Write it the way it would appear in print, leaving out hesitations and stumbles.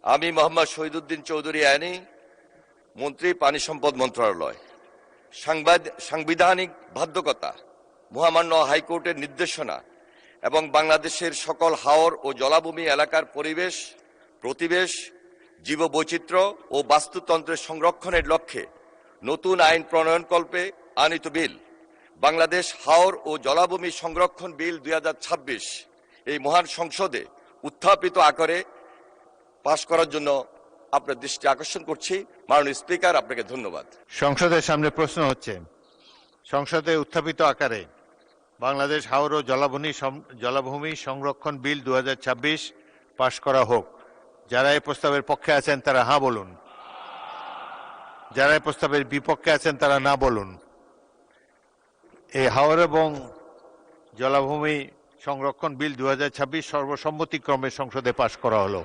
আমি মোহাম্মদ শহীদুদ্দিন চৌধুরী আইনি মন্ত্রী, পানি সম্পদ মন্ত্রণালয়। সাংবিধানিক বাধ্যকতা, মহামান্য হাইকোর্টের নির্দেশনা এবং বাংলাদেশের সকল হাওর ও জলাভূমি এলাকার পরিবেশ, প্রতিবেশ, জীববৈচিত্র্য ও বাস্তুতন্ত্রের সংরক্ষণের লক্ষ্যে নতুন আইন প্রণয়নকল্পে আনিত বিল বাংলাদেশ হাওর ও জলাভূমি সংরক্ষণ বিল 2026 এই মহান সংসদে উত্থাপিত আকারে পাশ করার জন্য আপনার দৃষ্টি আকর্ষণ করছি। মাননীয় স্পিকার, আপনাকে ধন্যবাদ। সংসদের সামনে প্রশ্ন হচ্ছে, সংসদে উত্থাপিত আকারে বাংলাদেশ হাওর ও জলাভূমি সংরক্ষণ বিল 2026 পাশ করা হোক। যারা এই প্রস্তাবের পক্ষে আছেন তারা হ্যাঁ বলুন, যারা এই প্রস্তাবের বিপক্ষে আছেন তারা না বলুন। এই হাওর এবং জলাভূমি সংরক্ষণ বিল 2026 সর্বসম্মতিক্রমে সংসদে পাশ করা হলো।